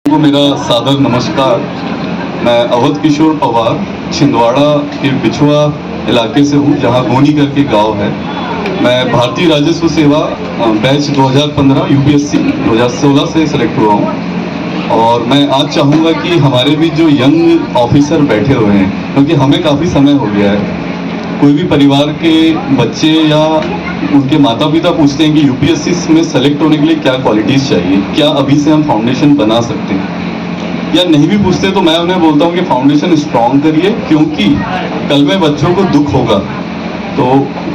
को मेरा सादर नमस्कार। मैं अवध किशोर पवार छिंदवाड़ा के पिछुआ इलाके से हूँ, जहाँ गोनी करके गांव है। मैं भारतीय राजस्व सेवा बैच 2015 यूपीएससी 2016 से सेलेक्ट हुआ हूँ। और मैं आज चाहूँगा कि हमारे भी जो यंग ऑफिसर बैठे हुए हैं, क्योंकि हमें काफ़ी समय हो गया है, कोई भी परिवार के बच्चे या उनके माता पिता पूछते हैं कि यूपीएससी में सेलेक्ट होने के लिए क्या क्वालिटीज़ चाहिए, क्या अभी से हम फाउंडेशन बना सकते हैं, या नहीं भी पूछते तो मैं उन्हें बोलता हूँ कि फाउंडेशन स्ट्रॉन्ग करिए, क्योंकि कल में बच्चों को दुख होगा। तो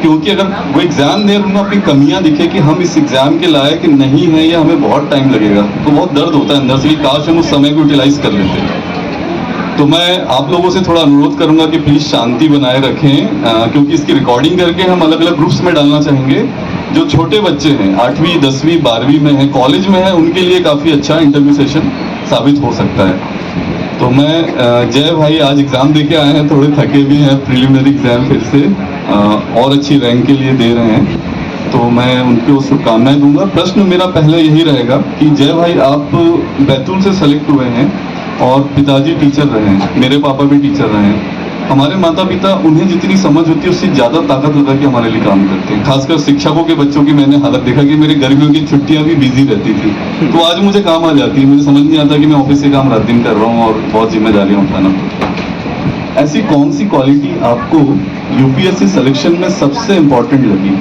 क्योंकि अगर वो एग्ज़ाम दे उनमें अपनी कमियां दिखे कि हम इस एग्ज़ाम के लायक नहीं हैं या हमें बहुत टाइम लगेगा, तो बहुत दर्द होता है अंदर से कि काश हम उस समय को यूटिलाइज कर लेते। तो मैं आप लोगों से थोड़ा अनुरोध करूंगा कि प्लीज़ शांति बनाए रखें, क्योंकि इसकी रिकॉर्डिंग करके हम अलग अलग ग्रुप्स में डालना चाहेंगे। जो छोटे बच्चे हैं 8वीं 10वीं 12वीं में हैं, कॉलेज में हैं, उनके लिए काफ़ी अच्छा इंटरव्यू सेशन साबित हो सकता है। तो मैं जय भाई आज एग्ज़ाम दे के आए हैं, थोड़े थके भी हैं, प्रिलिमिनरी एग्ज़ाम फिर से और अच्छी रैंक के लिए दे रहे हैं, तो मैं उनको शुभकामनाएं दूंगा। प्रश्न मेरा पहले यही रहेगा कि जय भाई आप बैतूल से सेलेक्ट हुए हैं और पिताजी टीचर रहे हैं, मेरे पापा भी टीचर रहे हैं। हमारे माता पिता, उन्हें जितनी समझ होती है उससे ज़्यादा ताकत लगा के हमारे लिए काम करते हैं। खासकर शिक्षकों के बच्चों की मैंने हालत देखा कि मेरी गर्मियों की छुट्टियां भी बिजी रहती थी, तो आज मुझे काम आ जाती है। मुझे समझ नहीं आता कि मैं ऑफिस से काम रात दिन कर रहा हूँ और बहुत जिम्मेदारियाँ उठाना। ऐसी कौन सी क्वालिटी आपको यूपीएससी सिलेक्शन में सबसे इम्पोर्टेंट लगी?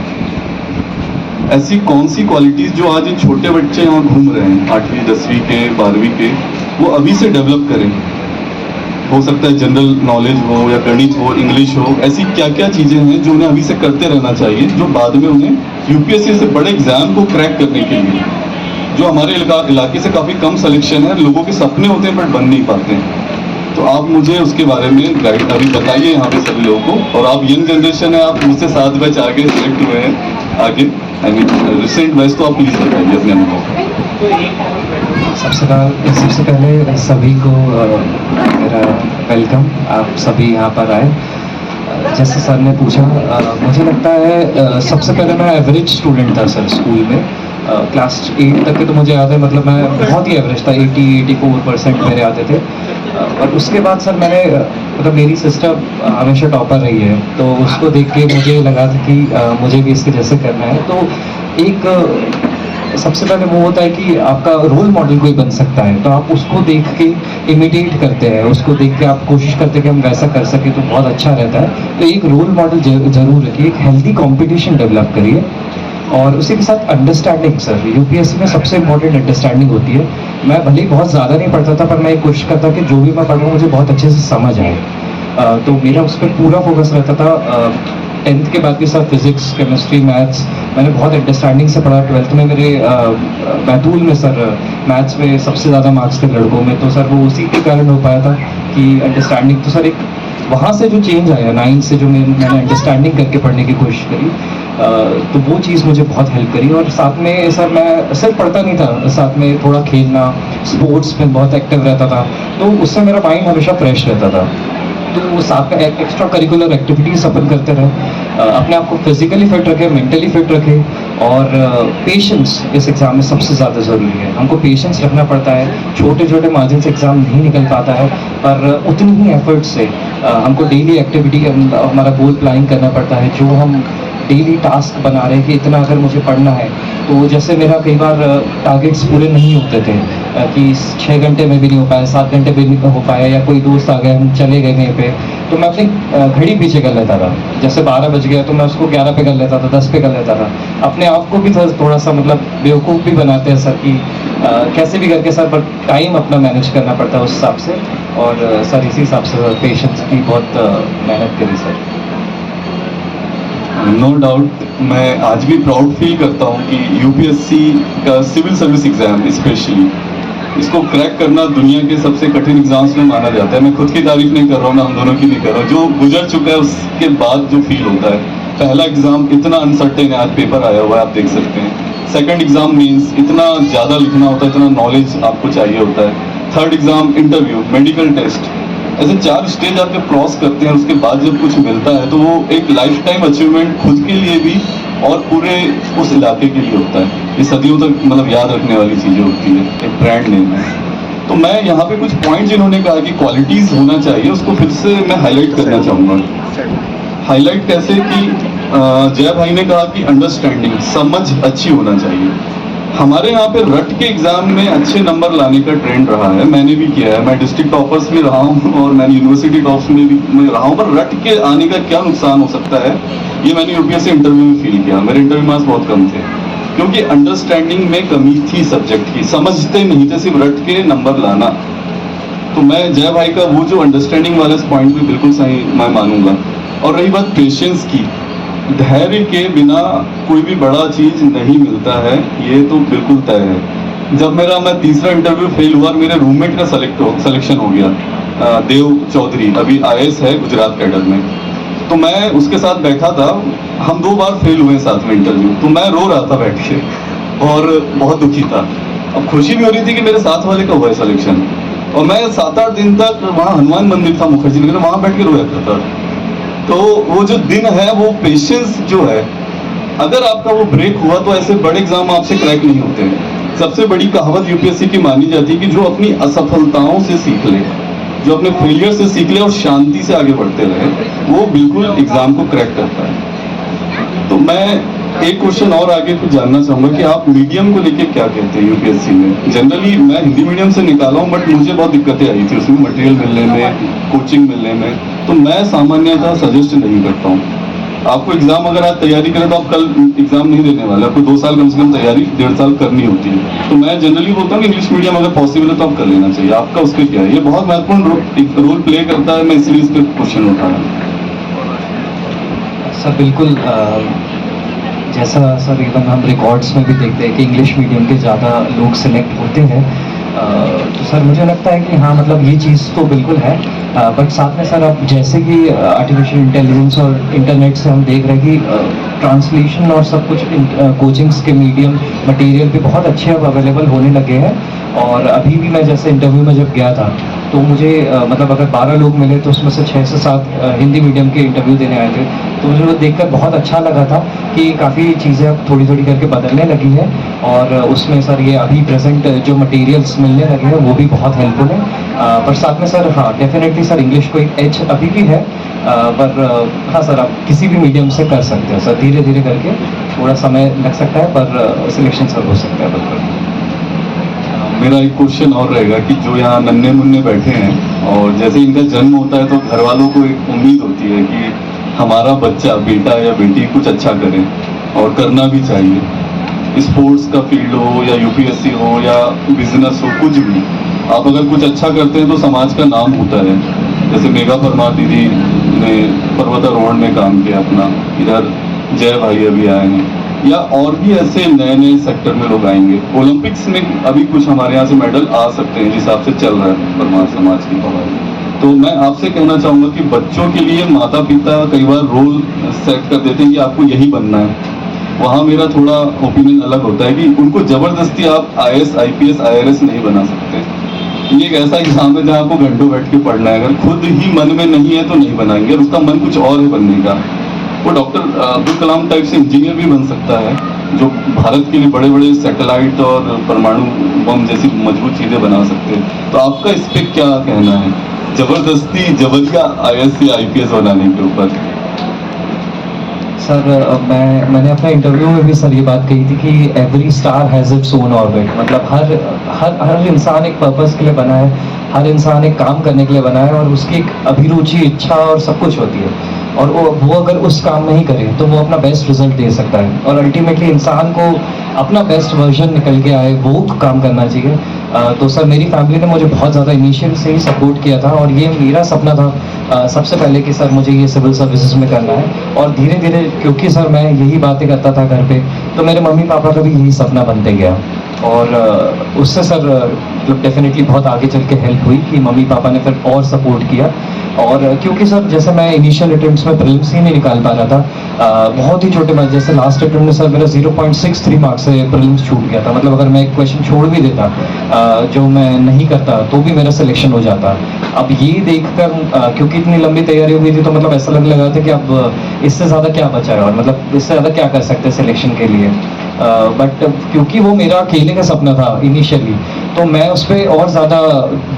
ऐसी कौन सी क्वालिटीज़ जो आज ये छोटे बच्चे यहाँ घूम रहे हैं 8वीं 10वीं के 12वीं के, वो अभी से डेवलप करें? हो सकता है जनरल नॉलेज हो या गणित हो, इंग्लिश हो, ऐसी क्या क्या चीज़ें हैं जो उन्हें अभी से करते रहना चाहिए, जो बाद में उन्हें यूपीएससी से बड़े एग्जाम को क्रैक करने के लिए, जो हमारे इलाके से काफ़ी कम सिलेक्शन है, लोगों के सपने होते हैं बट बन नहीं पाते हैं। तो आप मुझे उसके बारे में गाइड अभी बताइए यहाँ पे सभी लोगों को। और आप यंग जनरेशन है, आप मुझसे 7 बैच आगे सिलेक्ट हुए हैं आगे, आई मीन रिसेंट बैच, तो आप प्लीज़ बताइए अपने अनुभव। सबसे पहले सभी को मेरा वेलकम। आप सभी यहाँ पर आए। जैसे सर ने पूछा, मुझे लगता है सबसे पहले मैं एवरेज स्टूडेंट था सर स्कूल में। क्लास 8 तक के तो मुझे याद है, मतलब मैं बहुत ही एवरेज था, 84% मेरे आते थे। और उसके बाद सर मैंने मतलब मेरी सिस्टर हमेशा टॉपर रही है, तो उसको देख के मुझे लगा था कि मुझे भी इसके जैसे करना है। तो एक सबसे पहले वो होता है कि आपका रोल मॉडल कोई बन सकता है, तो आप उसको देख के इमिटेट करते हैं, उसको देख के आप कोशिश करते हैं कि हम वैसा कर सके, तो बहुत अच्छा रहता है। तो एक रोल मॉडल जरूर रखिए, एक हेल्दी कंपटीशन डेवलप करिए, और उसी के साथ अंडरस्टैंडिंग। सर यूपीएससी में सबसे इंपॉर्टेंट अंडरस्टेंडिंग होती है। मैं भले ही बहुत ज़्यादा नहीं पढ़ता था, पर मैं एक कोशिश करता कि जो भी मैं पढ़ रहा हूँ मुझे बहुत अच्छे से समझ आए। तो मेरा उस पर पूरा फोकस रहता था। 10th के बाद भी सर फिजिक्स, केमिस्ट्री, मैथ्स मैंने बहुत अंडरस्टैंडिंग से पढ़ा। 12th में मेरे बैतूल में सर मैथ्स में सबसे ज़्यादा मार्क्स थे लड़कों में, तो सर वो उसी के कारण हो पाया था कि अंडरस्टैंडिंग। तो सर एक वहाँ से जो चेंज आया 9 से, जो मैंने अंडरस्टैंडिंग करके पढ़ने की कोशिश करी, तो वो चीज़ मुझे बहुत हेल्प करी। और साथ में सर मैं सिर्फ पढ़ता नहीं था, साथ में थोड़ा खेलना, स्पोर्ट्स में बहुत एक्टिव रहता था, तो उससे मेरा माइंड हमेशा फ्रेश रहता था। तो वो साथ में एक्स्ट्रा करिकुलर एक्टिविटीज अपन करते रहे, अपने आप को फिजिकली फिट रखे, मेंटली फिट रखे। और पेशेंस इस एग्ज़ाम में सबसे ज़्यादा ज़रूरी है। हमको पेशेंस रखना पड़ता है। छोटे छोटे मार्जिन से एग्ज़ाम नहीं निकल पाता है, पर उतनी ही एफर्ट से हमको डेली एक्टिविटी, हमारा गोल प्लानिंग करना पड़ता है। जो हम डेली टास्क बना रहे हैं कि इतना अगर मुझे पढ़ना है, तो जैसे मेरा कई बार टारगेट्स पूरे नहीं होते थे कि 6 घंटे में भी नहीं हो पाया, 7 घंटे भी नहीं हो पाया, या कोई दोस्त आ गए, हम चले गए कहीं पे, तो मैं अपनी घड़ी पीछे कर लेता था। जैसे 12 बज गया तो मैं उसको 11 पे कर लेता था, 10 पे कर लेता था। अपने आप को भी थोड़ा सा मतलब बेवकूफ़ भी बनाते हैं सर कि कैसे भी करके सर, पर टाइम अपना मैनेज करना पड़ता है उस हिसाब से। और सर इसी हिसाब से पेशेंस की बहुत मेहनत करी सर। नो डाउट, मैं आज भी प्राउड फील करता हूँ कि यूपीएससी का सिविल सर्विस एग्ज़ाम स्पेशली, इसको क्रैक करना दुनिया के सबसे कठिन एग्जाम्स में माना जाता है। मैं खुद की तारीफ नहीं कर रहा हूँ, मैं हम दोनों की नहीं कर रहा हूँ। जो गुजर चुका है उसके बाद जो फील होता है, पहला एग्ज़ाम इतना अनसर्टेन है, आज पेपर आया हुआ है आप देख सकते हैं। सेकंड एग्ज़ाम मीन्स इतना ज़्यादा लिखना होता है, इतना नॉलेज आपको चाहिए होता है। Third exam interview, medical test, ऐसे 4 स्टेज आप जब क्रॉस करते हैं, उसके बाद जब कुछ मिलता है तो वो एक लाइफ टाइम अचीवमेंट खुद के लिए भी और पूरे उस इलाके के लिए होता है। ये सदियों तक मतलब याद रखने वाली चीज़ें होती है, एक ब्रांड नेम है। तो मैं यहाँ पे कुछ पॉइंट जिन्होंने कहा कि क्वालिटीज़ होना चाहिए उसको फिर से मैं हाईलाइट करना चाहूँगा। हाईलाइट कैसे कि जय भाई ने कहा कि अंडरस्टैंडिंग, समझ अच्छी होना चाहिए। हमारे यहाँ पे रट के एग्जाम में अच्छे नंबर लाने का ट्रेंड रहा है, मैंने भी किया है, मैं डिस्ट्रिक्ट टॉपर्स में रहा हूँ और मैंने यूनिवर्सिटी टॉप्स में भी रहा हूँ, पर रट के आने का क्या नुकसान हो सकता है ये मैंने यूपीएससी इंटरव्यू में फील किया। मेरे इंटरव्यू मार्क्स बहुत कम थे क्योंकि अंडरस्टैंडिंग में कमी थी सब्जेक्ट की, समझते नहीं थे, सिर्फ रट के नंबर लाना। तो मैं जय भाई का वो जो अंडरस्टैंडिंग वाला पॉइंट भी बिल्कुल सही मैं मानूंगा। और रही बात पेशेंस की, धैर्य के बिना कोई भी बड़ा चीज नहीं मिलता है, ये तो बिल्कुल तय है। जब मैं तीसरा इंटरव्यू फेल हुआ, मेरे रूममेट का सिलेक्शन हो गया, देव चौधरी, अभी आईएएस है गुजरात कैडर में। तो मैं उसके साथ बैठा था, हम 2 बार फेल हुए साथ में इंटरव्यू, तो मैं रो रहा था बैठ के और बहुत दुखी था। अब खुशी भी हो रही थी कि मेरे साथ वाले का हुआ है सिलेक्शन, और मैं 7-8 दिन तक वहाँ हनुमान मंदिर था मुखर्जी नगर, वहाँ बैठ के रोया करता। तो वो जो दिन है वो पेशेंस जो है, अगर आपका वो ब्रेक हुआ तो ऐसे बड़े एग्जाम आपसे क्रैक नहीं होते। सबसे बड़ी कहावत यूपीएससी की मानी जाती है कि जो अपनी असफलताओं से सीख ले, जो अपने फेलियर से सीख ले और शांति से आगे बढ़ते रहे, वो बिल्कुल एग्जाम को क्रैक करता है। तो मैं एक क्वेश्चन और आगे कुछ जानना चाहूंगा कि आप मीडियम को लेके क्या कहते हैं यूपीएससी में। जनरली मैं हिंदी मीडियम से निकाला हूँ, बट मुझे बहुत दिक्कतें आई थी उसमें, मटेरियल मिलने में, कोचिंग मिलने में। तो मैं सामान्यतः सजेस्ट नहीं करता हूँ। आपको एग्जाम अगर आप तैयारी करें तो आप कल एग्जाम नहीं देने वाले, आपको 2 साल कम से कम तैयारी 1.5 साल करनी होती है। तो मैं जनरली बोलता हूँ कि इंग्लिश मीडियम अगर पॉसिबल है तो आप कर लेना चाहिए। आपका उसके क्या है, ये बहुत महत्वपूर्ण रोल प्ले करता है, मैं इसलिए इस पर क्वेश्चन उठाया। सर बिल्कुल, जैसा सर इवन हम रिकॉर्ड्स में भी देखते हैं कि इंग्लिश मीडियम के ज़्यादा लोग सिलेक्ट होते हैं। तो सर मुझे लगता है कि हाँ, मतलब ये चीज़ तो बिल्कुल है, बट साथ में सर अब जैसे कि आर्टिफिशियल इंटेलिजेंस और इंटरनेट से हम देख रहे हैं कि ट्रांसलेशन और सब कुछ कोचिंग्स के मीडियम मटेरियल भी बहुत अच्छे अब अवेलेबल होने लगे हैं। और अभी भी मैं जैसे इंटरव्यू में जब गया था तो मुझे मतलब अगर 12 लोग मिले तो उसमें से 6 से 7 हिंदी मीडियम के इंटरव्यू देने आए थे। तो मुझे वो देखकर बहुत अच्छा लगा था कि काफ़ी चीज़ें अब थोड़ी थोड़ी करके बदलने लगी है। और उसमें सर ये अभी प्रेजेंट जो मटेरियल्स मिलने लगे हैं वो भी बहुत हेल्पफुल है। पर साथ में सर हाँ, डेफिनेटली सर इंग्लिश को एक एज अभी भी है, पर हाँ सर आप किसी भी मीडियम से कर सकते हो सर, धीरे धीरे करके, थोड़ा समय लग सकता है पर सिलेक्शन सर हो सकता है बिल्कुल। मेरा एक क्वेश्चन और रहेगा कि जो यहाँ नन्हे मुन्ने बैठे हैं और जैसे इनका जन्म होता है तो घर वालों को एक उम्मीद होती है कि हमारा बच्चा, बेटा या बेटी कुछ अच्छा करे, और करना भी चाहिए। स्पोर्ट्स का फील्ड हो या यूपीएससी हो या बिजनेस हो, कुछ भी आप अगर कुछ अच्छा करते हैं तो समाज का नाम होता है। जैसे मेघा परमार दीदी ने पर्वतारोहण में काम किया अपना, इधर जय भाई अभी आए हैं, या और भी ऐसे नए नए सेक्टर में लोग आएंगे। ओलंपिक्स में अभी कुछ हमारे यहाँ से मेडल आ सकते हैं जिस हिसाब से चल रहा है परमार समाज की पढ़ाई। तो मैं आपसे कहना चाहूँगा कि बच्चों के लिए माता पिता कई बार रोल सेट कर देते हैं कि आपको यही बनना है। वहाँ मेरा थोड़ा ओपिनियन अलग होता है कि उनको जबरदस्ती आप आईएएस, आईपीएस, आईआरएस नहीं बना सकते। ये एक ऐसा एग्जाम है जहाँ आपको घंटों बैठ के पढ़ना है, अगर खुद ही मन में नहीं है तो नहीं बनाएंगे, और उसका मन कुछ और है बनने का। वो डॉक्टर अब्दुल कलाम टाइप से इंजीनियर भी बन सकता है, जो भारत के लिए बड़े बड़े सैटेलाइट और परमाणु बम जैसी मजबूत चीजें बना सकते हैं। तो आपका इस पे क्या कहना है, जबरदस्ती जबरिया आईएएस या आईपीएस बनाने के ऊपर? सर मैंने अपने इंटरव्यू में भी सर ये बात कही थी कि every star has its own orbit. मतलब हर इंसान एक पर्पस के लिए बना है, हर इंसान एक काम करने के लिए बना है, और उसकी एक अभिरुचि, इच्छा और सब कुछ होती है। और वो अगर उस काम में ही करे तो वो अपना बेस्ट रिजल्ट दे सकता है। और अल्टीमेटली इंसान को अपना बेस्ट वर्जन निकल के आए वो काम करना चाहिए। तो सर मेरी फैमिली ने मुझे बहुत ज़्यादा इनिशियल से ही सपोर्ट किया था, और ये मेरा सपना था सबसे पहले कि सर मुझे ये सिविल सर्विसेज में करना है। और धीरे धीरे क्योंकि सर मैं यही बातें करता था घर पे, तो मेरे मम्मी पापा का भी यही सपना बनते गया। और उससे सर मतलब डेफिनेटली बहुत आगे चल के हेल्प हुई कि मम्मी पापा ने फिर और सपोर्ट किया। और क्योंकि सर जैसे मैं इनिशियल अटेम्प्ट्स में प्रीलिम्स ही नहीं निकाल पा रहा था, बहुत ही छोटे मार्क्स, जैसे लास्ट अटेम्प्ट में सर मेरा 0.63 मार्क्स से प्रीलिम्स छूट गया था। मतलब अगर मैं एक क्वेश्चन छोड़ भी देता जो मैं नहीं करता तो भी मेरा सिलेक्शन हो जाता। अब ये देखकर क्योंकि इतनी लंबी तैयारी हो गई थी तो मतलब ऐसा लगने लगा था कि अब इससे ज़्यादा क्या बचा है, और मतलब इससे ज़्यादा क्या कर सकते हैं सिलेक्शन के लिए। बट क्योंकि वो मेरा खेलने का सपना था इनिशियली, तो मैं उस पर और ज़्यादा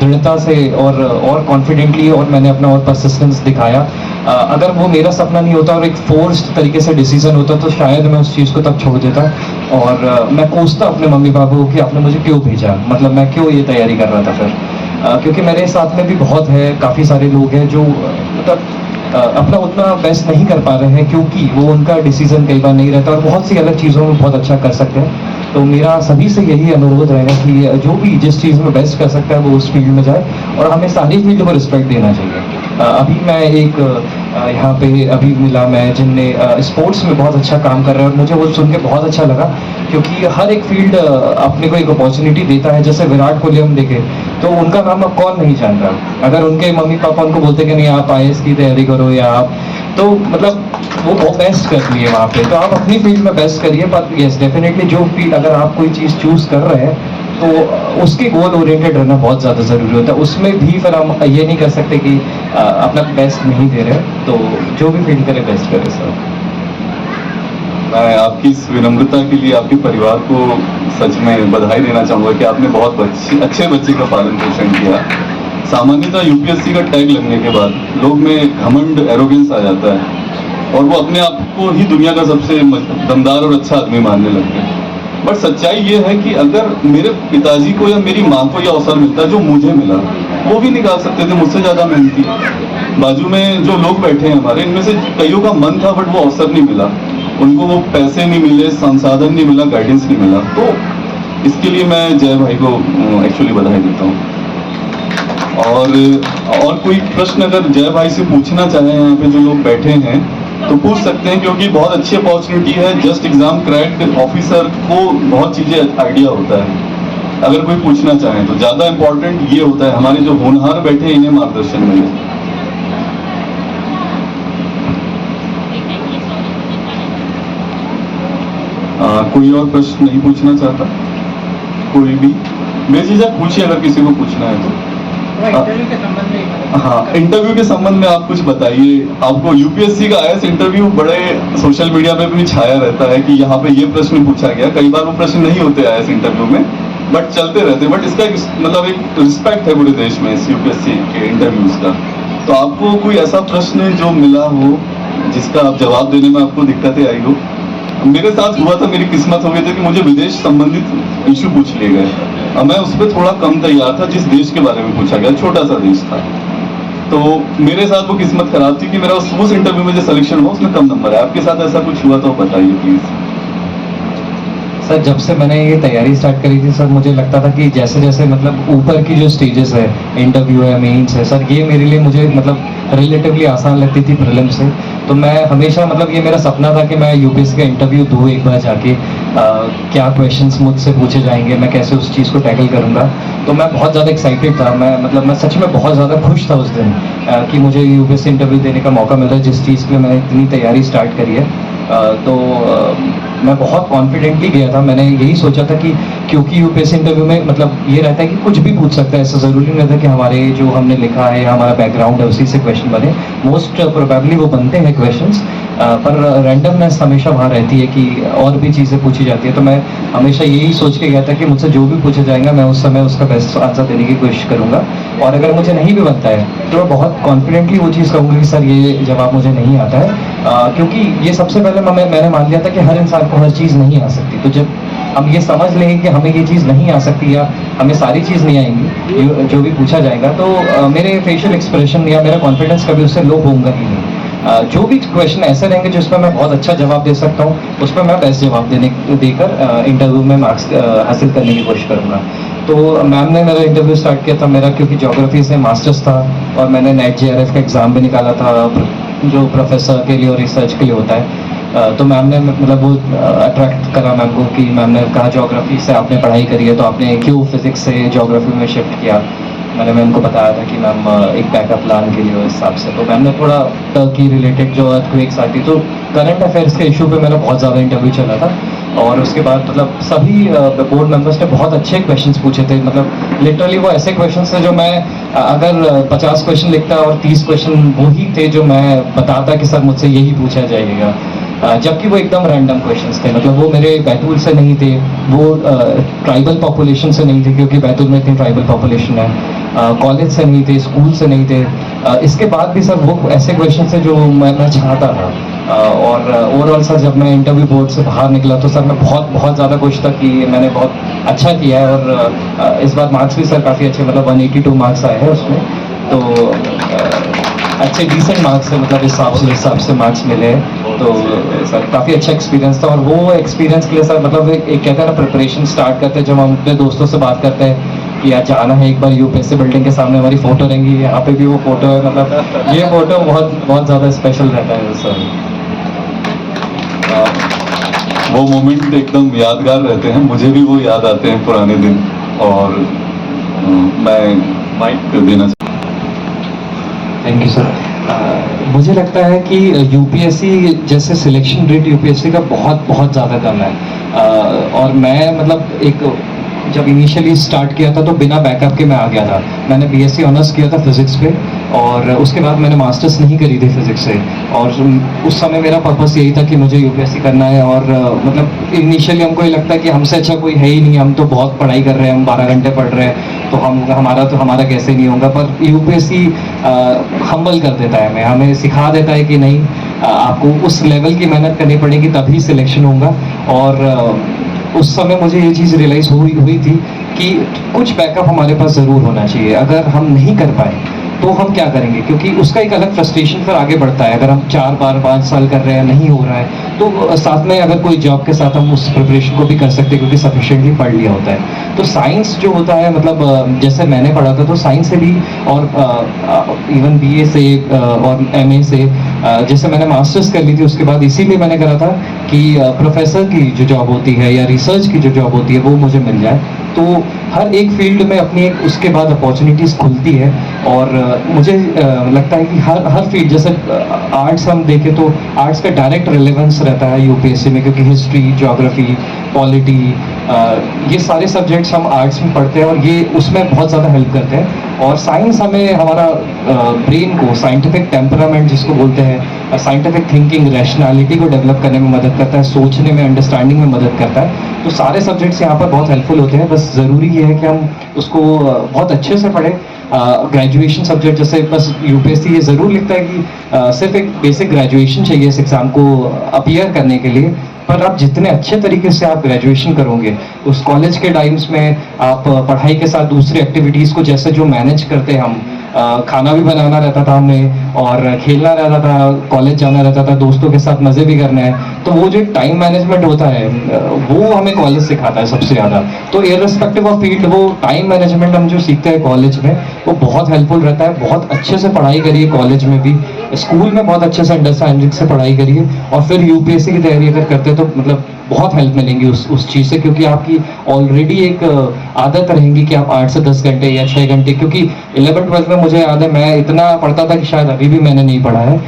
दृढ़ता से और कॉन्फिडेंटली और मैंने अपना और परसिस्टेंस दिखाया। अगर वो मेरा सपना नहीं होता और एक फोर्स्ड तरीके से डिसीजन होता तो शायद मैं उस चीज़ को तब छोड़ देता। और मैं कोसता अपने मम्मी पापा को कि आपने मुझे क्यों भेजा, मतलब मैं क्यों ये तैयारी कर रहा था फिर। क्योंकि मेरे साथ में भी बहुत है, काफ़ी सारे लोग हैं जो मतलब अपना उतना बेस्ट नहीं कर पा रहे हैं क्योंकि वो उनका डिसीजन कई बार नहीं रहता और बहुत सी अलग चीज़ों में बहुत अच्छा कर सकते हैं। तो मेरा सभी से यही अनुरोध रहेगा कि जो भी जिस चीज़ में बेस्ट कर सकता है वो उस फील्ड में जाए और हमें सारी फील्ड को रिस्पेक्ट देना चाहिए। अभी मैं एक यहाँ पे अभी मिला मैं जिनने स्पोर्ट्स में बहुत अच्छा काम कर रहे हैं और मुझे वो सुन के बहुत अच्छा लगा क्योंकि हर एक फील्ड अपने को एक अपॉर्चुनिटी देता है। जैसे विराट कोहली हम देखें तो उनका नाम अब कौन नहीं जानता, अगर उनके मम्मी पापा उनको बोलते कि नहीं आप IAS की तैयारी करो या आप, तो मतलब वो बहुत बेस्ट कर लिए वहाँ पे। तो आप अपनी फील्ड में बेस्ट करिए, पर यस डेफिनेटली जो फील्ड अगर आप कोई चीज़ चूज़ कर रहे हैं तो उसके गोल ओरिएंटेड रहना बहुत ज़्यादा ज़रूरी होता है। उसमें भी फिर हम ये नहीं कर सकते कि अपना बेस्ट नहीं दे रहे, तो जो भी फील्ड करे बेस्ट करे सर। मैं आपकी इस विनम्रता के लिए आपके परिवार को सच में बधाई देना चाहूँगा कि आपने बहुत अच्छे बच्चे का पालन पोषण किया। सामान्यतः UPSC का टैग लगने के बाद लोग में घमंड एरोगेंस आ जाता है और वो अपने आप को ही दुनिया का सबसे दमदार और अच्छा आदमी मानने लगते हैं। बट सच्चाई ये है कि अगर मेरे पिताजी को या मेरी माँ को यह अवसर मिलता जो मुझे मिला, वो भी निकाल सकते थे मुझसे ज़्यादा मेहनती। बाजू में जो लोग बैठे हैं हमारे, इनमें से कईयों का मन था बट वो अवसर नहीं मिला, उनको वो पैसे नहीं मिले, संसाधन नहीं मिला, गाइडेंस नहीं मिला। तो इसके लिए मैं जय भाई को एक्चुअली बधाई देता हूँ। और कोई प्रश्न अगर जय भाई से पूछना चाहें, यहाँ पे जो लोग बैठे हैं तो पूछ सकते हैं, क्योंकि बहुत अच्छी अपॉर्चुनिटी है। जस्ट एग्जाम क्रैक्ड ऑफिसर को बहुत चीज़ें आइडिया होता है। अगर कोई पूछना चाहे तो ज़्यादा इम्पोर्टेंट ये होता है हमारे जो होनहार बैठे हैं इन्हें मार्गदर्शन मिले। कोई और प्रश्न नहीं पूछना चाहता? कोई भी बेझिझक पूछिए अगर किसी को पूछना है तो। इंटरव्यू के संबंध में, हाँ, इंटरव्यू के संबंध में आप कुछ बताइए। आपको UPSC का IAS इंटरव्यू बड़े सोशल मीडिया पे भी छाया रहता है कि यहाँ पे ये प्रश्न पूछा गया। कई बार वो प्रश्न नहीं होते IAS इंटरव्यू में बट चलते रहते, बट इसका एक मतलब एक रिस्पेक्ट है पूरे देश में इस UPSC के इंटरव्यूज का। तो आपको कोई ऐसा प्रश्न जो मिला हो जिसका आप जवाब देने में आपको दिक्कतें आई हो? मेरे साथ हुआ था, मेरी किस्मत हो गई थी कि मुझे विदेश संबंधित इशू पूछ लिए गए। मैं उस पर थोड़ा कम तैयार था, जिस देश के बारे में पूछा गया, छोटा सा देश था। तो मेरे साथ वो किस्मत खराब थी कि मेरा उस इंटरव्यू में जो सिलेक्शन हुआ उसमें कम नंबर है। आपके साथ ऐसा कुछ हुआ तो बताइए प्लीज। सर जब से मैंने ये तैयारी स्टार्ट करी थी सर, मुझे लगता था कि जैसे जैसे मतलब ऊपर की जो स्टेजेस है, इंटरव्यू है, मेंस है सर, ये मेरे लिए मुझे मतलब रिलेटिवली आसान लगती थी प्रीलिम से। तो मैं हमेशा मतलब ये मेरा सपना था कि मैं UPSC का इंटरव्यू दूँ एक बार जाके, क्या क्वेश्चंस मुझसे पूछे जाएंगे, मैं कैसे उस चीज़ को टैकल करूँगा। तो मैं बहुत ज़्यादा एक्साइटेड था, मैं सच में बहुत ज़्यादा खुश था उस दिन कि मुझे UPSC इंटरव्यू देने का मौका मिला, जिस चीज़ के लिए मैंने इतनी तैयारी स्टार्ट करी है। तो मैं बहुत कॉन्फिडेंटली गया था। मैंने यही सोचा था कि क्योंकि UPSC इंटरव्यू में मतलब ये रहता है कि कुछ भी पूछ सकता है, ऐसा ज़रूरी नहीं था कि हमारे जो हमने लिखा है या हमारा बैकग्राउंड है उसी से क्वेश्चन बने। मोस्ट प्रोबेबली वो बनते हैं क्वेश्चंस, पर रैंडमनेस हमेशा वहाँ रहती है कि और भी चीज़ें पूछी जाती है। तो मैं हमेशा यही सोच के गया था कि मुझसे जो भी पूछा जाएगा मैं उस समय उसका बेस्ट आंसर देने की कोशिश करूँगा। और अगर मुझे नहीं भी बनता है तो मैं बहुत कॉन्फिडेंटली वो चीज़ कहूँगा कि सर ये जवाब मुझे नहीं आता है, क्योंकि ये सबसे पहले मैंने मान लिया था कि हर इंसान को हर चीज़ नहीं आ सकती। तो जब हम ये समझ लेंगे कि हमें ये चीज़ नहीं आ सकती या हमें सारी चीज़ नहीं आएंगी, जो भी पूछा जाएगा, तो मेरे फेशियल एक्सप्रेशन या मेरा कॉन्फिडेंस कभी उससे लो होगा ही नहीं। जो भी क्वेश्चन ऐसे रहेंगे जिसमें मैं बहुत अच्छा जवाब दे सकता हूँ, उस पर मैं बेस्ट जवाब देकर इंटरव्यू में मार्क्स हासिल करने की कोशिश करूँगा। तो मैम ने मेरा इंटरव्यू स्टार्ट किया था, मेरा क्योंकि ज्योग्राफी से मास्टर्स था और मैंने नेट JRF का एग्ज़ाम भी निकाला था जो प्रोफेसर के लिए और रिसर्च के लिए होता है। तो मैम ने मतलब वो अट्रैक्ट करा मैम को कि मैम ने कहा ज्योग्राफी से आपने पढ़ाई करी है तो आपने क्यों फिजिक्स से ज्योग्राफी में शिफ्ट किया। मैंने मैम को बताया था कि मैम एक बैकअप प्लान के लिए उस हिसाब से। तो मैम ने थोड़ा टर्की रिलेटेड जो अर्थक्वेक्स आती, तो करंट अफेयर्स के इशू पे मेरा बहुत ज़्यादा इंटरव्यू चला था। और उसके बाद मतलब सभी बोर्ड मेंबर्स ने बहुत अच्छे क्वेश्चंस पूछे थे। मतलब लिटरली वो ऐसे क्वेश्चंस थे जो मैं अगर 50 क्वेश्चन लिखता और 30 क्वेश्चन वही थे जो मैं बताता कि सर मुझसे यही पूछा जाएगा। जबकि वो एकदम रैंडम क्वेश्चंस थे, मतलब वो मेरे बैतूल से नहीं थे, वो ट्राइबल पॉपुलेशन से नहीं थे क्योंकि बैतूल में इतनी ट्राइबल पॉपुलेशन है, कॉलेज से नहीं थे, स्कूल से नहीं थे। इसके बाद भी सर वो ऐसे क्वेश्चन थे जो मैं चाहता था। और ओवरऑल सर जब मैं इंटरव्यू बोर्ड से बाहर निकला तो सर मैं बहुत ज़्यादा खुश था कि मैंने बहुत अच्छा किया है। और इस बार मार्क्स भी सर काफ़ी अच्छे, मतलब 182 मार्क्स आए हैं उसमें, तो अच्छे डिसेंट मार्क्स है, मतलब हिसाब से मार्क्स मिले हैं। तो सर काफ़ी अच्छा एक्सपीरियंस था। और वो एक्सपीरियंस के लिए सर मतलब एक कहते हैं ना, प्रिपरेशन स्टार्ट करते हैं जब हम अपने दोस्तों से बात करते हैं कि यार जाना है एक बार यूपीएससी बिल्डिंग के सामने, हमारी फ़ोटो रहेंगी, यहाँ पे भी वो फ़ोटो है, मतलब ये फ़ोटो बहुत ज़्यादा स्पेशल रहता है सर। वो मोमेंट एकदम यादगार रहते हैं, मुझे भी वो याद आते हैं पुराने दिन। और मैं माइक देना थैंक यू सर। मुझे लगता है कि यूपीएससी जैसे सिलेक्शन रेट यूपीएससी का बहुत ज़्यादा कम है। और मैं मतलब एक जब इनिशियली स्टार्ट किया था तो बिना बैकअप के मैं आ गया था। मैंने बीएससी ऑनर्स किया था फिज़िक्स पे, और उसके बाद मैंने मास्टर्स नहीं करी थी फिज़िक्स से। और उस समय मेरा पर्पस यही था कि मुझे यूपीएससी करना है। और मतलब इनिशियली हमको ये लगता है कि हमसे अच्छा कोई है ही नहीं, हम तो बहुत पढ़ाई कर रहे हैं, हम 12 घंटे पढ़ रहे हैं, तो हमारा कैसे नहीं होगा। पर यूपीएससी हम्बल कर देता है हमें सिखा देता है कि नहीं, आपको उस लेवल की मेहनत करनी पड़ेगी तभी सिलेक्शन होगा। और उस समय मुझे ये चीज़ रियलाइज़ हुई थी कि कुछ बैकअप हमारे पास ज़रूर होना चाहिए। अगर हम नहीं कर पाए तो हम क्या करेंगे, क्योंकि उसका एक अलग फ्रस्ट्रेशन फिर आगे बढ़ता है। अगर हम 4 बार 5 साल कर रहे हैं, नहीं हो रहा है, तो साथ में अगर कोई जॉब के साथ हम उस प्रिपरेशन को भी कर सकते हैं क्योंकि सफिशिएंटली पढ़ लिया होता है। तो साइंस जो होता है, मतलब जैसे मैंने पढ़ा था, तो साइंस से भी और इवन बीए से और एमए से, जैसे मैंने मास्टर्स कर ली थी उसके बाद, इसीलिए मैंने करा था कि प्रोफेसर की जो जॉब होती है या रिसर्च की जो जॉब होती है वो मुझे मिल जाए। तो हर एक फील्ड में अपनी एक उसके बाद अपॉर्चुनिटीज़ खुलती है। और मुझे लगता है कि हर फील्ड, जैसे आर्ट्स हम देखें तो आर्ट्स का डायरेक्ट रिलेवेंस रहता है यूपीएससी में, क्योंकि हिस्ट्री, ज्योग्राफी, पॉलिटी, ये सारे सब्जेक्ट्स हम आर्ट्स में पढ़ते हैं और ये उसमें बहुत ज़्यादा हेल्प करते हैं। और साइंस हमें हमारा ब्रेन को, साइंटिफिक टेम्परामेंट जिसको बोलते हैं, साइंटिफिक थिंकिंग, रैशनैलिटी को डेवलप करने में मदद करता है, सोचने में, अंडरस्टैंडिंग में मदद करता है। तो सारे सब्जेक्ट्स यहाँ पर बहुत हेल्पफुल होते हैं। बस ज़रूरी ये है कि हम उसको बहुत अच्छे से पढ़ें। ग्रेजुएशन सब्जेक्ट जैसे बस यूपीएससी ये ज़रूर लिखता है कि सिर्फ एक बेसिक ग्रेजुएशन चाहिए इस एग्ज़ाम को अपीयर करने के लिए। पर आप जितने अच्छे तरीके से आप ग्रेजुएशन करोगे, उस कॉलेज के टाइम्स में आप पढ़ाई के साथ दूसरी एक्टिविटीज़ को जैसे जो मैनेज करते हैं हम, खाना भी बनाना रहता था हमें, और खेलना रहता था, कॉलेज जाना रहता था, दोस्तों के साथ मज़े भी करने हैं, तो वो जो टाइम मैनेजमेंट होता है वो हमें कॉलेज सिखाता है सबसे ज़्यादा। तो इर्रेस्पेक्टिव ऑफ फील्ड, वो टाइम मैनेजमेंट हम जो सीखते हैं कॉलेज में वो बहुत हेल्पफुल रहता है। बहुत अच्छे से पढ़ाई करिए कॉलेज में भी, स्कूल में बहुत अच्छे से अंडरस्टैंडिंग से पढ़ाई करिए, और फिर यूपीएससी की तैयारी अगर करते हैं तो मतलब बहुत हेल्प मिलेंगी उस चीज़ से, क्योंकि आपकी ऑलरेडी एक आदत रहेगी कि आप 8 से 10 घंटे या 6 घंटे, क्योंकि 11th-12th में मुझे याद है मैं इतना पढ़ता था कि शायद अभी भी मैंने नहीं पढ़ा है,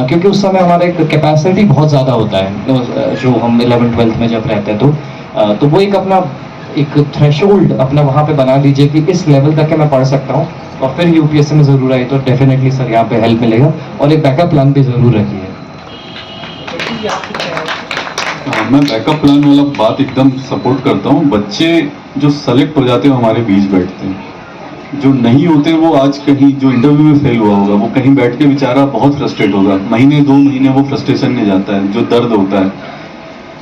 क्योंकि उस समय हमारा एक कैपेसिटी बहुत ज़्यादा होता है जो हम 11th-12th में जब रहते हैं। तो वो एक अपना एक थ्रेशोल्ड अपना वहाँ पे बना लीजिए कि इस लेवल तक के मैं पढ़ सकता हूँ, और फिर यूपीएससी में ज़रूर आई तो डेफिनेटली सर यहाँ पे हेल्प मिलेगा। और एक बैकअप प्लान भी ज़रूर रखिए। मैं बैकअप प्लान वाला बात एकदम सपोर्ट करता हूँ। बच्चे जो सेलेक्ट हो जाते हैं हमारे बीच बैठते हैं, जो नहीं होते वो आज कहीं जो इंटरव्यू में फेल हुआ होगा वो कहीं बैठ के बेचारा बहुत फ्रस्ट्रेट होगा, महीने 2 महीने वो फ्रस्ट्रेशन में जाता है, जो दर्द होता है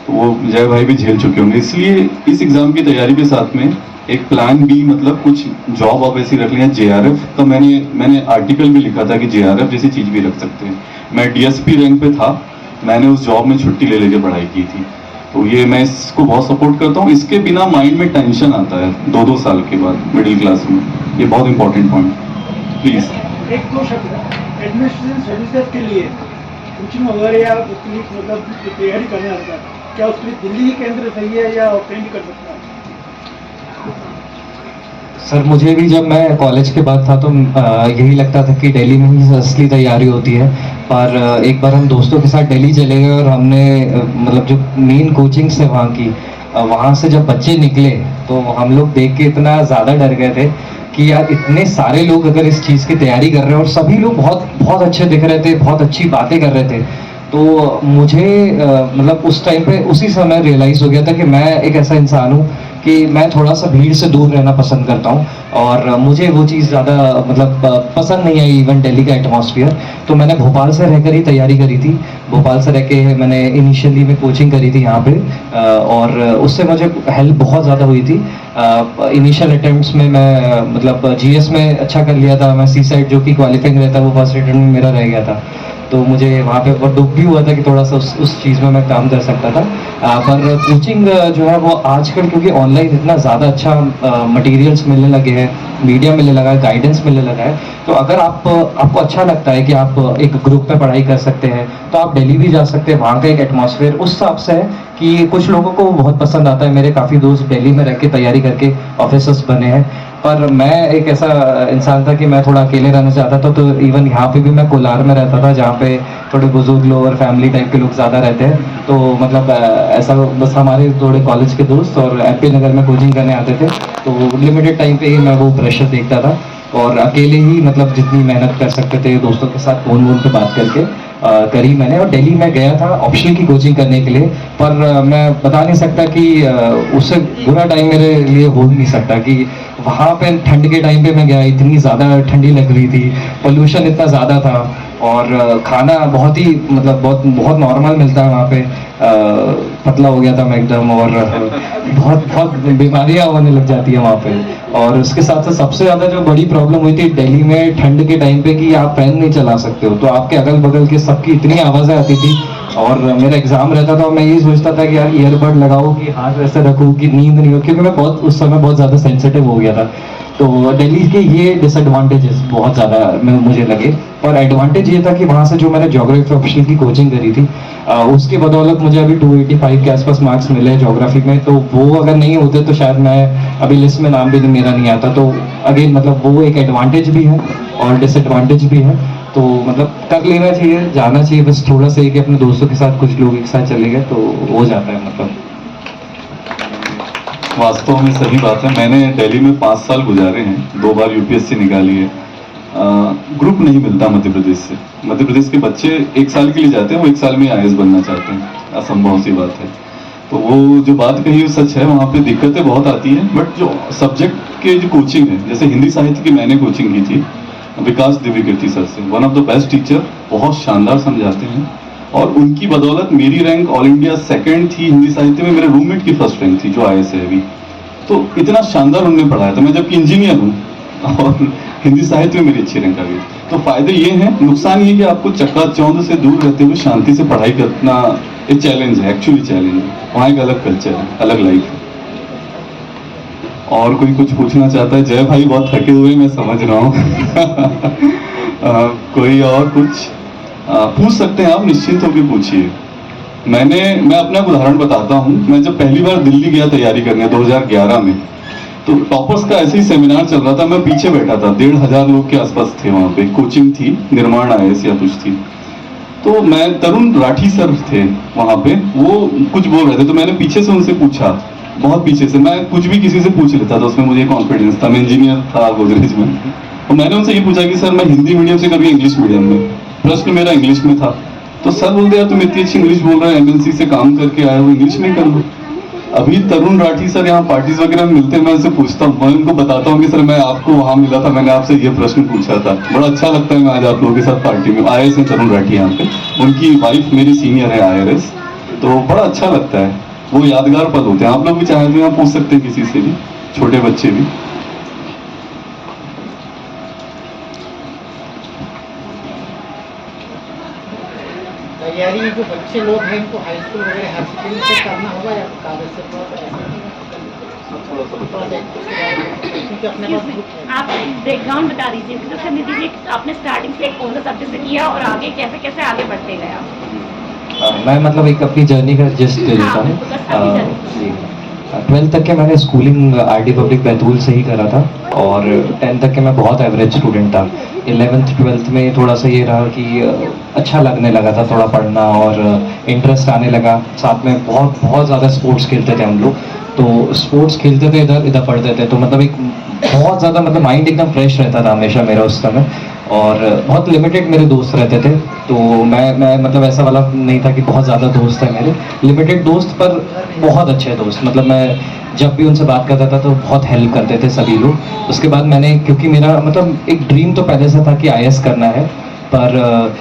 वो जय भाई भी झेल चुके होंगे। इसलिए इस एग्जाम की तैयारी के साथ में एक प्लान बी, मतलब कुछ जॉब आप ऐसी रख लें। जेआरएफ का मैंने आर्टिकल भी लिखा था कि जेआरएफ जैसी चीज़ भी रख सकते हैं। मैं डीएसपी रैंक पे था, मैंने उस जॉब में छुट्टी ले लेके पढ़ाई की थी, तो ये मैं इसको बहुत सपोर्ट करता हूँ। इसके बिना माइंड में टेंशन आता है 2-2 साल के बाद मिडिल क्लास में, ये बहुत इंपॉर्टेंट पॉइंट। प्लीज एक दो शब्द एडमिनिस्ट्रेशन सर्विसेज के लिए कोचिंग वगैरह या उसके लिए मतलब तैयारी करना होता है, क्या उसके लिए दिल्ली ही केंद्र सही है या कहीं भी कर सकता है? सर मुझे भी जब मैं कॉलेज के बाद था तो यही लगता था कि दिल्ली में ही असली तैयारी होती है। पर एक बार हम दोस्तों के साथ दिल्ली चले गए और हमने मतलब जो मेन कोचिंग्स है वहाँ की, वहाँ से जब बच्चे निकले तो हम लोग देख के इतना ज़्यादा डर गए थे कि यार इतने सारे लोग अगर इस चीज़ की तैयारी कर रहे हैं और सभी लोग बहुत बहुत अच्छे दिख रहे थे, बहुत अच्छी बातें कर रहे थे, तो मुझे मतलब उस टाइम पे उसी समय रियलाइज़ हो गया था कि मैं एक ऐसा इंसान हूँ कि मैं थोड़ा सा भीड़ से दूर रहना पसंद करता हूँ, और मुझे वो चीज़ ज़्यादा मतलब पसंद नहीं आई, इवन दिल्ली का एटमॉस्फेयर। तो मैंने भोपाल से रहकर ही तैयारी करी थी। भोपाल से रह के मैंने इनिशियली में कोचिंग करी थी यहाँ पे, और उससे मुझे हेल्प बहुत ज़्यादा हुई थी। इनिशियल अटेम्प्ट्स में मैं मतलब जीएस में अच्छा कर लिया था, मैं सी साइड जो कि क्वालिफाइंग रहता वो फर्स्ट अटेम्प्ट में मेरा रह गया था। तो मुझे वहाँ पे बहुत दुख भी हुआ था कि थोड़ा सा उस चीज़ में मैं काम कर सकता था। पर कोचिंग जो है वो आजकल क्योंकि ऑनलाइन इतना ज़्यादा अच्छा मटेरियल्स मिलने लगे हैं, मीडिया मिलने लगा है, गाइडेंस मिलने लगा है, तो अगर आपको अच्छा लगता है कि आप एक ग्रुप में पढ़ाई कर सकते हैं तो आप दिल्ली भी जा सकते हैं। वहाँ का एक एटमॉस्फेयर उस हिसाब से है कि कुछ लोगों को बहुत पसंद आता है। मेरे काफ़ी दोस्त दिल्ली में रह के तैयारी करके ऑफिसर्स बने हैं, पर मैं एक ऐसा इंसान था कि मैं थोड़ा अकेले रहना चाहता था। तो इवन यहाँ पे भी मैं कोलार में रहता था, जहाँ पे थोड़े बुजुर्ग लोग और फैमिली टाइप के लोग ज़्यादा रहते हैं। तो मतलब ऐसा बस हमारे थोड़े कॉलेज के दोस्त और एमपी नगर में कोचिंग करने आते थे, तो लिमिटेड टाइम पे ही मैं वो प्रेशर देखता था, और अकेले ही मतलब जितनी मेहनत कर सकते थे दोस्तों के साथ फ़ोन वोन पे बात करके करी मैंने। और दिल्ली में गया था ऑप्शनल की कोचिंग करने के लिए, पर मैं बता नहीं सकता कि उससे बुरा टाइम मेरे लिए हो नहीं सकता कि वहाँ पे ठंड के टाइम पे मैं गया, इतनी ज़्यादा ठंडी लग रही थी, पोल्यूशन इतना ज़्यादा था, और खाना बहुत ही मतलब बहुत नॉर्मल मिलता है वहाँ पे। पतला हो गया था मैं एकदम, और बहुत बहुत बीमारियाँ होने लग जाती है वहाँ पे। और उसके साथ साथ सबसे ज़्यादा जो बड़ी प्रॉब्लम हुई थी दिल्ली में ठंड के टाइम पे कि आप फैन नहीं चला सकते हो, तो आपके अगल बगल के सबकी इतनी आवाज़ें आती थी। और मेरा एग्जाम रहता था और मैं यही सोचता था कि यार ईयरबड लगाओ कि हाथ ऐसे रखूँ कि नींद नहीं हो, क्योंकि मैं उस समय बहुत ज़्यादा सेंसिटिव हो गया था। तो दिल्ली के ये डिसएडवांटेजेस बहुत ज़्यादा मुझे लगे। और एडवांटेज ये था कि वहाँ से जो मैंने ज्योग्राफी ऑप्शनल की कोचिंग करी थी, उसके बदौलत मुझे अभी 285 के आसपास मार्क्स मिले ज्योग्राफी में। तो वो अगर नहीं होते तो शायद मैं अभी लिस्ट में नाम भी मेरा नहीं आता। तो अगेन मतलब वो एक एडवांटेज भी है और डिसएडवांटेज भी है। तो मतलब कर लेना चाहिए, जाना चाहिए, बस थोड़ा सा कि अपने दोस्तों के साथ कुछ लोग एक साथ चले गए तो हो जाता है मतलब। वास्तव में सही बात है। मैंने दिल्ली में 5 साल गुजारे हैं, 2 बार यूपीएससी निकाली है। ग्रुप नहीं मिलता मध्य प्रदेश से। मध्य प्रदेश के बच्चे 1 साल के लिए जाते हैं, वो 1 साल में आईएएस बनना चाहते हैं, असंभव सी बात है। तो वो जो बात कही वो सच है, वहाँ पे दिक्कतें बहुत आती हैं। बट जो सब्जेक्ट के जो कोचिंग है, जैसे हिंदी साहित्य की मैंने कोचिंग की थी विकास दिव्यकीर्ति सर से, one of the best teacher, बहुत शानदार समझाते हैं। और उनकी बदौलत मेरी रैंक ऑल इंडिया 2nd थी हिंदी साहित्य में, मेरे रूममेट की 1st रैंक थी जो आईएएस है अभी। तो इतना शानदार उन्होंने पढ़ाया था, मैं जबकि इंजीनियर हूँ और हिंदी साहित्य में मेरी अच्छी रैंक आ गई। तो फायदे ये हैं, नुकसान ये कि आपको चकाचौंध से दूर रहते हुए शांति से पढ़ाई करना एक चैलेंज है, एक्चुअली चैलेंज है। वहाँ एक अलग कल्चर है, अलग लाइफ है। और कोई कुछ पूछना चाहता है? जय भाई बहुत थके हुए मैं समझ रहा हूँ। कोई और कुछ पूछ सकते हैं आप, निश्चिंत होकर पूछिए। मैं अपना उदाहरण बताता हूँ। मैं जब पहली बार दिल्ली गया तैयारी करने 2011 में, तो टॉपर्स का ऐसे ही सेमिनार चल रहा था, मैं पीछे बैठा था। 1,500 लोग के आसपास थे वहाँ पे, कोचिंग थी, निर्माण आईएएस या कुछ थी। तो मैं तरुण राठी सर थे वहाँ पे, वो कुछ बोल रहे थे, तो मैंने पीछे से उनसे पूछा, बहुत पीछे से। मैं कुछ भी किसी से पूछ लेता था, उसमें मुझे कॉन्फिडेंस था, मैं इंजीनियर था गोदरेज में। और मैंने उनसे ये पूछा कि सर मैं हिंदी मीडियम से कभी इंग्लिश मीडियम में, प्रश्न मेरा इंग्लिश में था। तो सर बोलते यार तुम इतनी अच्छी इंग्लिश बोल रहे हो, एमएनसी से काम करके आए हो, इंग्लिश में कर लो। अभी तरुण राठी सर यहाँ पार्टीज वगैरह में मिलते हैं, मैं उनसे पूछता हूँ, मैं उनको बताता हूँ कि सर मैं आपको वहाँ मिला था, मैंने आपसे ये प्रश्न पूछा था। बड़ा अच्छा लगता है मैं आज आप लोगों के साथ पार्टी में। आईएएस हैं तरुण राठी यहाँ पे, उनकी वाइफ मेरी सीनियर है आईआरएस, तो बड़ा अच्छा लगता है। वो यादगार पल होते हैं। आप लोग भी चाहे तो यहाँ पूछ सकते हैं किसी से भी, छोटे बच्चे भी। तैयारी जो बच्चे लोग हैं इनको हाई स्कूल वगैरह हायर सेकेंडरी से करना होगा या कॉलेज से? क्योंकि अपने पास ग्रुप है। आप बैकग्राउंड बता दीजिए, इंट्रोडक्शन दे दीजिए। आपने स्टार्टिंग से कौन सा सब्जेक्ट से किया और आगे कैसे कैसे आगे बढ़ते गए आप? मैं मतलब एक अपनी जर्नी का जिस्ट दे देता हूँ। 12th तक के मैंने स्कूलिंग आरडी पब्लिक बैतूल से ही करा था, और 10th तक के मैं बहुत एवरेज स्टूडेंट था। 11th 12th में थोड़ा सा ये रहा कि अच्छा लगने लगा था थोड़ा पढ़ना, और इंटरेस्ट आने लगा। साथ में बहुत ज़्यादा स्पोर्ट्स खेलते थे हम लोग, तो स्पोर्ट्स खेलते थे, इधर इधर पढ़ते थे, तो मतलब एक बहुत ज़्यादा मतलब माइंड एकदम फ्रेश रहता था हमेशा मेरा उस समय। और बहुत लिमिटेड मेरे दोस्त रहते थे। तो मैं मतलब ऐसा वाला नहीं था कि बहुत ज़्यादा दोस्त है मेरे, लिमिटेड दोस्त पर बहुत अच्छे दोस्त। मतलब मैं जब भी उनसे बात करता था तो बहुत हेल्प करते थे सभी लोग। उसके बाद मैंने, क्योंकि मेरा मतलब एक ड्रीम तो पहले से था कि आईएएस करना है, पर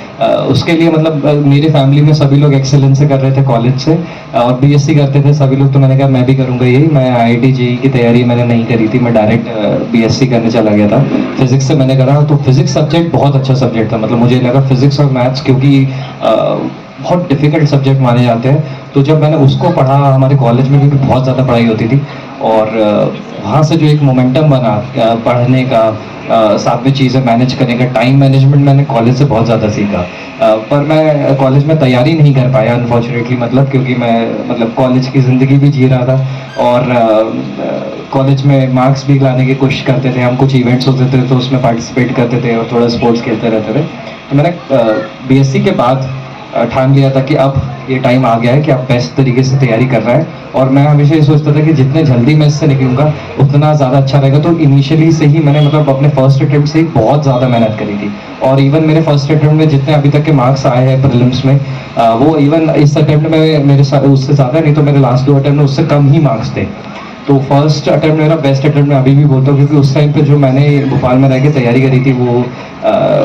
उसके लिए मतलब मेरे फैमिली में सभी लोग एक्सेलेंस से कर रहे थे कॉलेज से, और बीएससी करते थे सभी लोग। तो मैंने कहा मैं भी करूँगा यही। मैं आईआईटी जेईई की तैयारी मैंने नहीं करी थी, मैं डायरेक्ट बीएससी करने चला गया था। फिजिक्स से मैंने करा, तो फिजिक्स सब्जेक्ट बहुत अच्छा सब्जेक्ट था। मतलब मुझे लगा फिजिक्स और मैथ्स, क्योंकि बहुत डिफिकल्ट सब्जेक्ट माने जाते हैं, तो जब मैंने उसको पढ़ा हमारे कॉलेज में, क्योंकि बहुत ज़्यादा पढ़ाई होती थी, और वहाँ से जो एक मोमेंटम बना पढ़ने का, साथ में चीज़ें मैनेज करने का, टाइम मैनेजमेंट मैंने कॉलेज से बहुत ज़्यादा सीखा। पर मैं कॉलेज में तैयारी नहीं कर पाया अनफॉर्चुनेटली, मतलब क्योंकि मैं मतलब कॉलेज की ज़िंदगी भी जी रहा था, और कॉलेज में मार्क्स भी लाने की कोशिश करते थे हम। कुछ इवेंट्स होते थे तो उसमें पार्टिसिपेट करते थे और थोड़ा स्पोर्ट्स खेलते रहते थे। तो मैंने बीएससी के बाद ठान लिया था कि अब ये टाइम आ गया है कि आप बेस्ट तरीके से तैयारी कर रहा है। और मैं हमेशा ये सोचता था कि जितने जल्दी मैं इससे निकलूंगा उतना ज़्यादा अच्छा रहेगा। तो इनिशियली से ही मैंने मतलब अपने फर्स्ट अटेम्प्ट से ही बहुत ज़्यादा मेहनत करी थी। और इवन मेरे फर्स्ट अटेम्प्ट में जितने अभी तक के मार्क्स आए हैं प्रीलिम्स में, वो इवन इस अटेम्प्ट में मेरे साथ उससे ज़्यादा नहीं, तो मेरे लास्ट 2 अटेम्प्ट में उससे कम ही मार्क्स थे। तो फर्स्ट अटेम्प्ट मेरा बेस्ट अटेम्प्ट मैं अभी भी बोलता हूँ, क्योंकि उस टाइम पे जो मैंने भोपाल में रह के तैयारी करी थी वो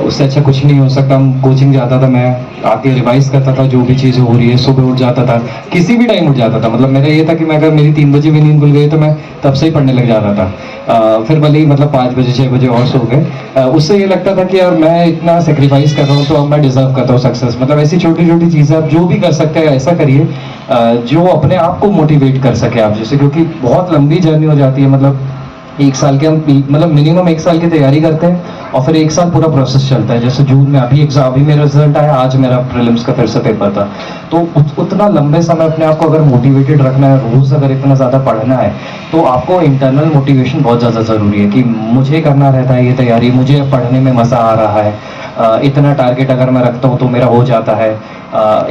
उससे अच्छा कुछ नहीं हो सकता। हम कोचिंग जाता था, मैं आके रिवाइज करता था जो भी चीज़ें हो रही है, सुबह उठ जाता था, किसी भी टाइम उठ जाता था। मतलब मेरा ये था कि मैं अगर मेरी 3 बजे भी नींद खुल गई तो मैं तब से ही पढ़ने लग जाता था। फिर भले ही मतलब 5 बजे 6 बजे और सो गए, उससे ये लगता था कि यार मैं इतना सेक्रीफाइस कर रहा हूँ तो अब मैं डिजर्व करता हूँ सक्सेस। मतलब ऐसी छोटी छोटी चीज़ें आप जो भी कर सकते हैं ऐसा करिए जो अपने आप को मोटिवेट कर सके आप जैसे, क्योंकि बहुत लंबी जर्नी हो जाती है। मतलब 1 साल के हम मतलब मिनिमम 1 साल की तैयारी करते हैं और फिर 1 साल पूरा प्रोसेस चलता है। जैसे जून में अभी मेरा रिजल्ट आया, आज मेरा प्रीलिम्स का फिर से पेपर था। तो उतना लंबे समय अपने आप को अगर मोटिवेटेड रखना है, रोज अगर इतना ज़्यादा पढ़ना है, तो आपको इंटरनल मोटिवेशन बहुत ज़्यादा ज़रूरी है कि मुझे करना रहता है ये तैयारी, मुझे पढ़ने में मज़ा आ रहा है, इतना टारगेट अगर मैं रखता हूँ तो मेरा हो जाता है।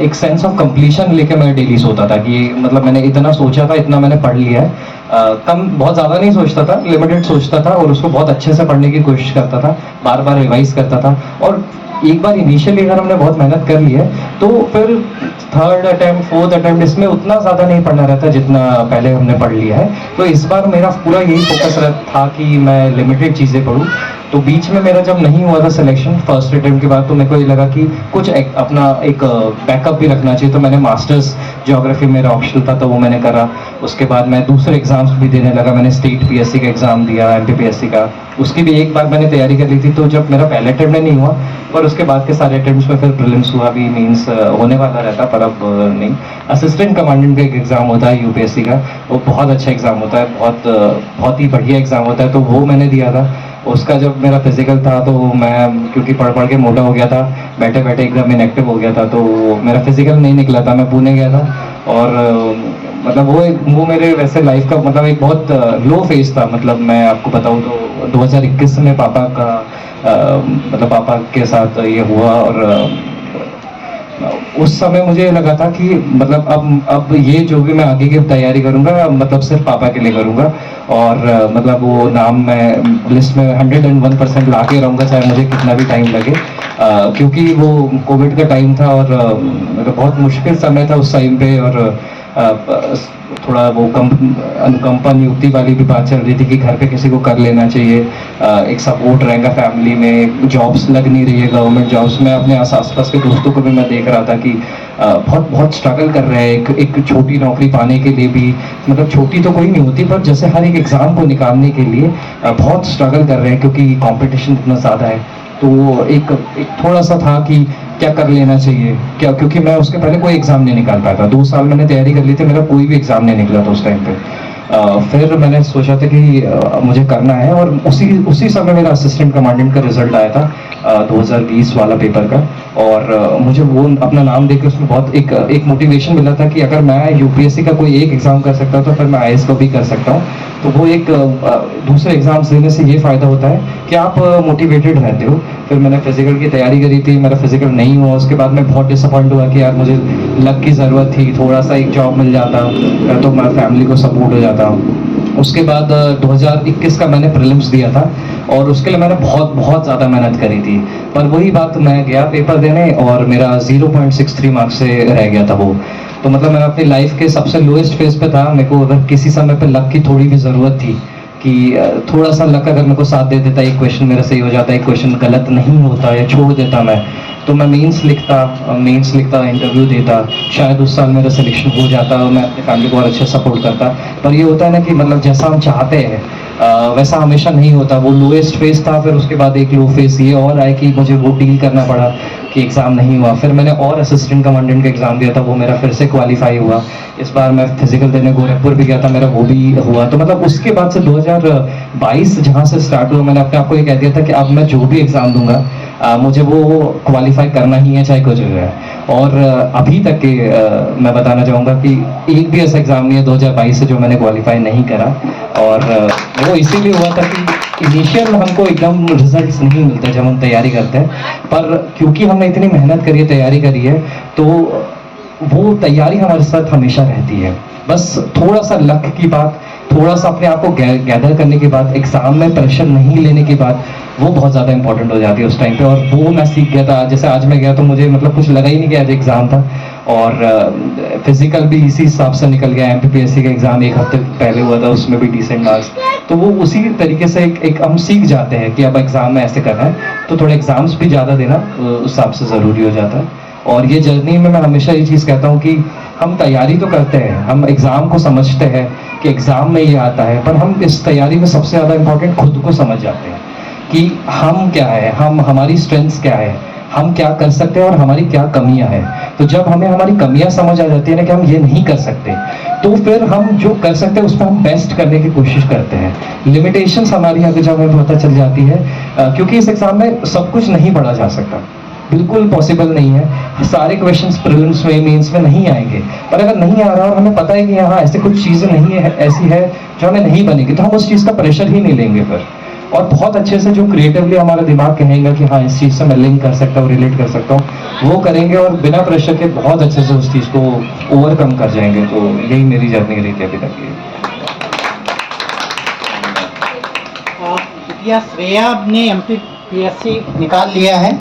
एक सेंस ऑफ कंप्लीशन लेके मैं डेली सोता था कि मतलब मैंने इतना सोचा था, इतना मैंने पढ़ लिया है। कम बहुत ज़्यादा नहीं सोचता था, लिमिटेड सोचता था और उसको बहुत अच्छे से पढ़ने की कोशिश करता था, बार बार रिवाइज करता था। और एक बार इनिशियली अगर हमने बहुत मेहनत कर ली है तो फिर 3rd अटेम्प्ट 4th अटेम्प्ट इसमें उतना ज़्यादा नहीं पढ़ना रहता जितना पहले हमने पढ़ लिया है। तो इस बार मेरा पूरा यही फोकस था कि मैं लिमिटेड चीज़ें पढूं। तो बीच में मेरा जब नहीं हुआ था सिलेक्शन फर्स्ट अटेम्प्ट के बाद, तो मेरे को ये लगा कि कुछ अपना एक बैकअप भी रखना चाहिए। तो मैंने मास्टर्स ज्योग्राफी मेरा ऑप्शनल था तो वो मैंने करा। उसके बाद मैं दूसरे एग्जाम्स भी देने लगा। मैंने स्टेट पीएससी का एग्ज़ाम दिया, एमपीपीएससी का, उसकी भी एक बार मैंने तैयारी कर ली थी। तो जब मेरा पहले अटेम्प्ट में नहीं हुआ, पर उसके बाद के सारे अटेम्प्ट्स में फिर प्रीलिम्स हुआ भी, मीन्स होने वाला रहता पर अब नहीं। असिस्टेंट कमांडेंट का एक एग्ज़ाम होता है यूपीएससी का, वो बहुत अच्छा एग्ज़ाम होता है, बहुत ही बढ़िया एग्ज़ाम होता है। तो वो मैंने दिया था। उसका जब मेरा फिजिकल था तो मैं क्योंकि पढ़ पढ़ के मोटा हो गया था, बैठे बैठे एकदम इनएक्टिव हो गया था, तो मेरा फिजिकल नहीं निकला था। मैं पुणे गया था और मतलब वो मेरे वैसे लाइफ का मतलब एक बहुत लो फेज था। मतलब मैं आपको बताऊं तो 2021 में पापा का मतलब पापा के साथ ये हुआ और उस समय मुझे लगा था कि मतलब अब ये जो भी मैं आगे की तैयारी करूंगा मतलब सिर्फ पापा के लिए करूंगा। और मतलब वो नाम मैं लिस्ट में 101% ला के रहूँगा, चाहे मुझे कितना भी टाइम लगे, क्योंकि वो कोविड का टाइम था और मतलब बहुत मुश्किल समय था उस टाइम पे। और थोड़ा वो अनुकंपा नियुक्ति वाली भी बात चल रही थी कि घर पे किसी को कर लेना चाहिए, एक सपोर्ट रहेगा फैमिली में। जॉब्स लग नहीं रही है गवर्नमेंट जॉब्स में। अपने आसपास के दोस्तों को भी मैं देख रहा था कि बहुत स्ट्रगल कर रहे हैं एक छोटी नौकरी पाने के लिए भी। मतलब छोटी तो कोई नहीं होती, पर जैसे हर एक एग्ज़ाम को निकालने के लिए बहुत स्ट्रगल कर रहे हैं क्योंकि कंपटीशन इतना ज़्यादा है। तो एक थोड़ा सा था कि क्या कर लेना चाहिए क्या, क्योंकि मैं उसके पहले कोई एग्ज़ाम नहीं निकाल पाया था। 2 साल मैंने तैयारी कर ली थी, मेरा कोई भी एग्ज़ाम नहीं निकला था उस टाइम पे। फिर मैंने सोचा था कि मुझे करना है और उसी समय मेरा असिस्टेंट कमांडेंट का रिजल्ट आया था 2020 वाला पेपर का। और मुझे वो अपना नाम देकर उसमें बहुत एक मोटिवेशन मिला था कि अगर मैं यूपीएससी का कोई एक एग्ज़ाम कर सकता हूँ तो फिर मैं आईएएस को भी कर सकता हूँ। तो वो एक दूसरे एग्ज़ाम्स देने से ये फ़ायदा होता है कि आप मोटिवेटेड रहते हो। फिर मैंने फिजिकल की तैयारी करी थी, मेरा फिजिकल नहीं हुआ। उसके बाद मैं बहुत डिसअपॉइंट हुआ कि यार मुझे लक की ज़रूरत थी, थोड़ा सा एक जॉब मिल जाता तो मैं फैमिली को सपोर्ट हो जाता। उसके बाद 2021 का मैंने प्रीलिम्स दिया था और उसके लिए मैंने बहुत ज़्यादा मेहनत करी थी। पर वही बात, मैं गया पेपर देने और मेरा 0.63 मार्क्स से रह गया था वो। तो मतलब मैं अपनी लाइफ के सबसे लोएस्ट फेज पे था। मेरे को अगर किसी समय पे लक की थोड़ी भी ज़रूरत थी कि थोड़ा सा लक अगर मेरे को साथ दे देता, एक क्वेश्चन मेरा सही हो जाता, एक क्वेश्चन गलत नहीं होता या छोड़ देता मैं, तो मैं मेंस लिखता, इंटरव्यू देता, शायद उस साल मेरा सिलेक्शन हो जाता और मैं अपनी फैमिली को और अच्छे सपोर्ट करता। पर ये होता है ना कि मतलब जैसा हम चाहते हैं वैसा हमेशा नहीं होता। वो लोएस्ट फेज था, फिर उसके बाद एक लो फेज ये और आए कि मुझे वो डील करना पड़ा कि एग्ज़ाम नहीं हुआ। फिर मैंने और असिस्टेंट कमांडेंट का एग्ज़ाम दिया था, वो मेरा फिर से क्वालिफाई हुआ। इस बार मैं फिजिकल देने गोरखपुर भी गया था, मेरा वो भी हुआ। तो मतलब उसके बाद से 2022 जहाँ से स्टार्ट हुआ, मैंने अपने आप को ये कह दिया था कि अब मैं जो भी एग्ज़ाम दूंगा मुझे वो क्वालिफाई करना ही है, चाहे कुछ हो जाए। और अभी तक के मैं बताना चाहूँगा कि एक भी ऐसा एग्ज़ाम नहीं है 2022 से जो मैंने क्वालिफाई नहीं करा। और वो इसीलिए हुआ था कि इनिशियल हमको एकदम रिजल्ट्स नहीं मिलते जब हम तैयारी करते हैं, पर क्योंकि हमने इतनी मेहनत करी है, तैयारी करी है, तो वो तैयारी हमारे साथ हमेशा रहती है। बस थोड़ा सा लक की बात, थोड़ा सा अपने आप को गैदर करने के बाद, एग्जाम में प्रेशर नहीं लेने के बाद, वो बहुत ज़्यादा इंपॉर्टेंट हो जाती है उस टाइम पे। और वो मैं सीख गया था। जैसे आज मैं गया तो मुझे मतलब कुछ लगा ही नहीं कि आज एग्ज़ाम था, और फिजिकल भी इसी हिसाब से निकल गया। MPPSC का एग्ज़ाम एक हफ्ते पहले हुआ था, उसमें भी डिसेंट मार्क्स। तो वो उसी तरीके से एक हम सीख जाते हैं कि अब एग्ज़ाम में ऐसे करना है, तो थोड़े एग्ज़ाम्स भी ज़्यादा देना उस हिसाब से ज़रूरी हो जाता है। और ये जर्नी में मैं हमेशा ये चीज़ कहता हूँ कि हम तैयारी तो करते हैं, हम एग्ज़ाम को समझते हैं कि एग्ज़ाम में ये आता है, पर हम इस तैयारी में सबसे ज़्यादा इम्पोर्टेंट खुद को समझ जाते हैं कि हम क्या है, हमारी स्ट्रेंथ्स क्या है, हम क्या कर सकते हैं और हमारी क्या कमियां हैं। तो जब हमें हमारी कमियां समझ आ जाती है ना कि हम ये नहीं कर सकते, तो फिर हम जो कर सकते हैं उसमें हम बेस्ट करने की कोशिश करते हैं। लिमिटेशंस हमारी अगर जब हमें पता चल जाती है, क्योंकि इस एग्ज़ाम में सब कुछ नहीं पढ़ा जा सकता, बिल्कुल पॉसिबल नहीं है। सारे क्वेश्चंस प्रीलिम्स में, मेंस में नहीं आएंगे। पर अगर नहीं आ रहा और हमें पता है कि यहाँ ऐसे कुछ चीज़ें नहीं है, ऐसी है जो हमें नहीं बनेगी, तो हम उस चीज़ का प्रेशर ही नहीं लेंगे फिर। और बहुत अच्छे से जो क्रिएटिवली हमारा दिमाग कहेगा कि हाँ इस चीज़ से मैं लिंक कर सकता हूँ, रिलेट कर सकता हूँ, वो करेंगे और बिना प्रेशर के बहुत अच्छे से उस चीज़ को ओवरकम कर जाएंगे। तो यही मेरी जर्नी रही थी अभी तक की। बिटिया श्रेया ने MPPSC निकाल लिया है।